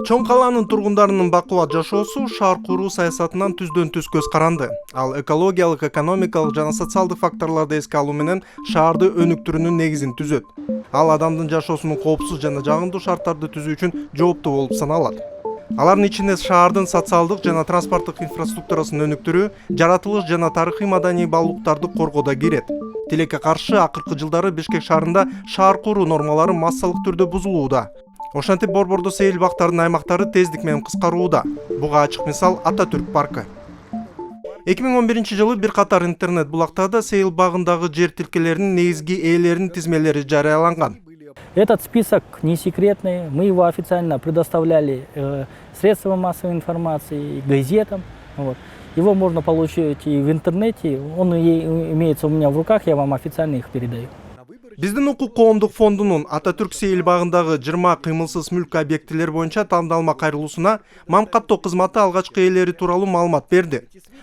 Чоң каланын тургундарынын бакубат жашоосу шаар куруу саясатынан түздөн түз көз каранды. Ал экологиялык, экономикалык жана социалдык факторлорду эске алуу менен шаарды өнүктүрүүнүн негизин түзөт. Ал адамдын жашоосунун коопсуз жана жагымдуу шарттарды түзүү үчүн жооптуу болуп саналат. Алардын ичинде шаардын социалдык жана транспорттук инфраструктурасын өнүктүрүү, жаратылыш жана тарыхый маданий баалуулуктарды коргоо да кирет. Тилекке каршы акыркы жылдары Бишкек шаарында шаар куруу нормалары массалык түрдө бузулууда. Ошентип борбордуу сейил бактардын аймактары тездик менен кыскарууда. Буга ачык мисал Ататүрк паркы. 2011-жылы бир катар интернет булактарда сейил багындагы жер тилкелеринин негизги ээлеринин тизмелери жарыяланган. Этот список не секретный, мы его официально предоставляли средствам массовой информации, газетам. Вот. Его можно получить и в интернете, он имеется у меня в руках, я вам официально их передаю. Биздин укук коомдук фондунун Ататүрк сейил багындагы 20 кыймылсыз мүлк объектилери боюнча тандалма кайрылуусуна мам каттоо кызматы алгачкы ээлери тууралуу маалымат берди.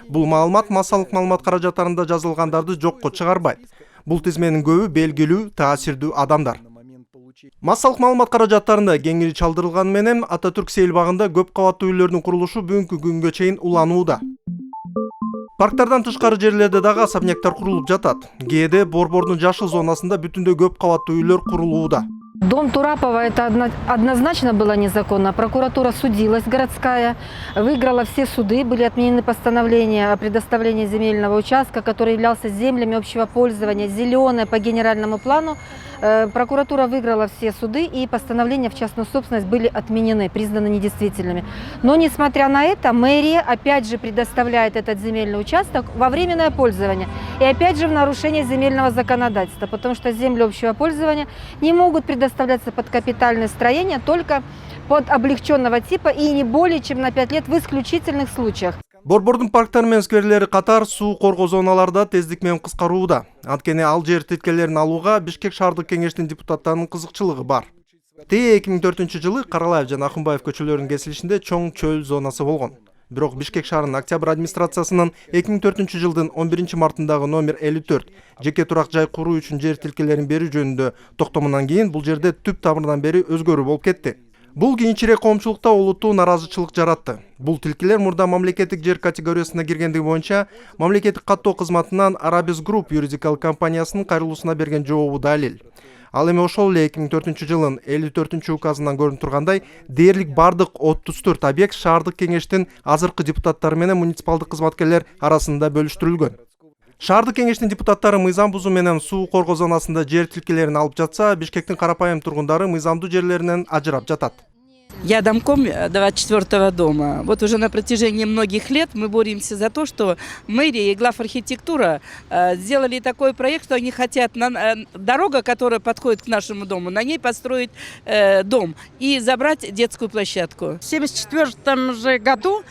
Бул маалымат массалык маалымат каражаттарында жазылгандарды жокко чыгарбайт. Бул тизменин көбү белгилүү, таасирдүү адамдар. Массалык маалымат каражаттарында кеңири чалдырылганы менен Ататүрк сейил багында көп кабаттуу үйлөрдүн курулушу бүгүнкү күнгө чейин уланууда. Парктардан тышкары жерлерде дагы особняктар курулуп жатат. Кээде борбордун жашыл зонасында бүтүндөй көп кабаттуу үйлөр курулууда. Дом Турапова это однозначно было незаконно. Прокуратура судилась городская, выиграла все суды, были отменены постановления о предоставлении земельного участка, который являлся землями общего пользования, зеленое по генеральному плану. Прокуратура выиграла все суды, и постановления в частную собственность были отменены, признаны недействительными. Но несмотря на это, мэрия опять же предоставляет этот земельный участок во временное пользование. И опять же в нарушение земельного законодательства, потому что земли общего пользования не могут предоставляться под капитальное строение, только под облегченного типа и не более чем на 5 лет в исключительных случаях. Борбордун парктары менен скверлери катар суу коргоо зоналарда тездик менен кыскарууда. Анткени ал жер тилкелерин алууга Бишкек шаардык кеңештин депутаттарынын кызыкчылыгы бар. 2004-жылы Каралаев жана Акынбаев көчөлөрүнүн кесилишинде чоң чөл зонасы болгон. Бирок Бишкек шаарынын Октябрь администрациясынын 2004-жылдын 11 мартындагы номер 54 жеке турак жай куруу үчүн жер тилкелерин берүү жөнүндө токтомунан кийин бул жерде түп тамырынан бери өзгөрүү болуп кетти. Бул кийинчерээк коомчулукта олуттуу наразычылык жаратты. Бул тилкелер мурда мамлекеттик жер категориясына киргендиги боюнча мамлекеттик каттоо кызматынан Arabis Group юридикалык компаниясынын кайрылуусуна берген жообу далил. Ал эми ошол эле 2004-жылдын 54-указынан көрүнүп тургандай, дээрлик бардык 34 объект шаардык кеңештин азыркы депутаттары менен муниципалдык кызматкерлер арасында бөлүштүрүлгөн. Шаардык кеңештин депутаттары мыйзам бузуу менен суу коргоо зонасында жер тилкелерин алып жатса, Бишкектин карапайым тургундары мыйзамдуу жерлеринен ажырап жатат. Я домком 24-го дома. Вот уже на протяжении многих лет мы боремся за то, что мэрия и главархитектура сделали такой проект, что они хотят дорога, которая подходит к нашему дому, на ней построить дом и забрать детскую площадку. В 1974 же году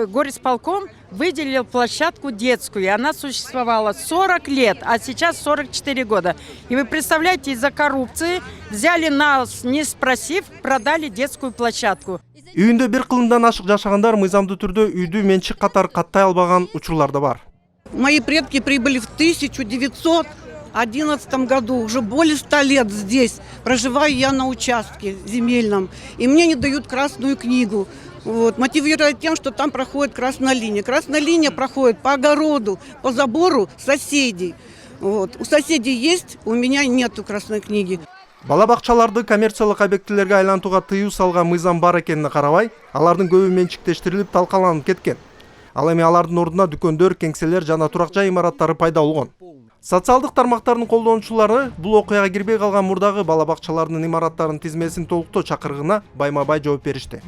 горисполком выделил площадку детскую. Она существовала 40 лет, а сейчас 44 года. И вы представляете, из-за коррупции взяли нас, не спросив, продали детскую площадку. Үйүндө бир кылымдан ашык жашагандар мыйзамдуу түрдө үйдү менчик катары каттай албаган учурлар да бар. Мои предки прибыли в 1911 году, уже более 100 лет здесь. Проживаю я на участке земельном, и мне не дают красную книгу. Вот, мотивируя тем, что там проходит красная линия. Красная линия проходит по огороду, по забору соседей. Вот. У соседей есть, у меня нету красной книги. Бала бакчаларды коммерциялык объектилерге айлантууга тыюу салган мыйзам бар экенине карабай, алардын көбү менчиктештирилип талкаланып кеткен. Ал эми алардын ордуна дүкөндөр, кеңселер жана турак жай имараттары пайда болгон. Социалдык тармактардын колдонуучулары бул окуяга кирбей калган мурдагы бала бакчаларынын имараттарынын тизмесин толуктоо чакырыгына байма-бай жооп беришти.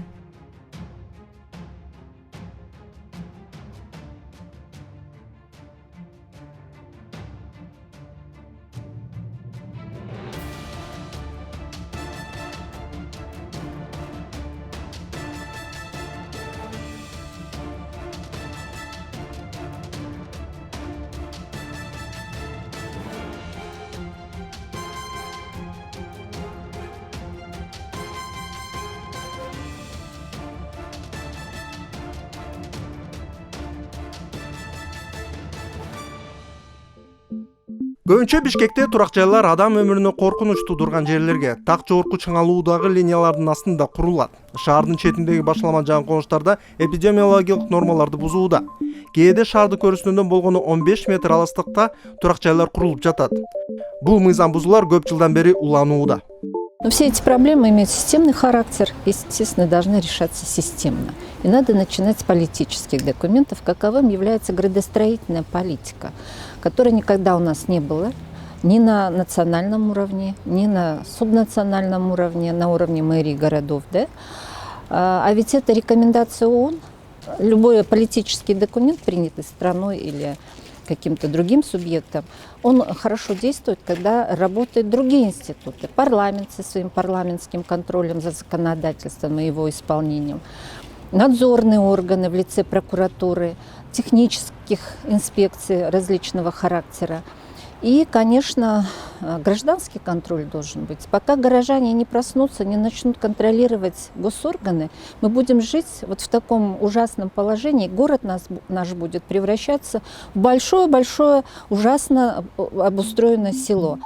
Көбүнчө Бишкекте турак жайлар адам өмүрүнө коркунуч туудурган жерлерге, так жогорку чыңалуудагы линиялардын астында курулат. Шаардын четиндеги башлама жан конуштарда эпидемиологиялык нормаларды бузууда. Кээде шаардык өрүстүндөн болгону 15 метр алыстыкта турак жайлар курулуп жатат. Бул мыйзам бузуулар көп жылдан бери уланууда. Но все эти проблемы имеют системный характер и, естественно, должны решаться системно. И надо начинать с политических документов, каковым является градостроительная политика, которой никогда у нас не было ни на национальном уровне, ни на субнациональном уровне, на уровне мэрий городов. Да? А ведь это рекомендация ООН. Любой политический документ, принятый страной или каким-то другим субъектом, он хорошо действует, когда работают другие институты. Парламент со своим парламентским контролем за законодательством и его исполнением, надзорные органы в лице прокуратуры, технических инспекций различного характера. И, конечно, гражданский контроль должен быть. Пока горожане не проснутся, не начнут контролировать госорганы, мы будем жить вот в таком ужасном положении. Город наш будет превращаться в большое-большое, ужасно обустроенное село.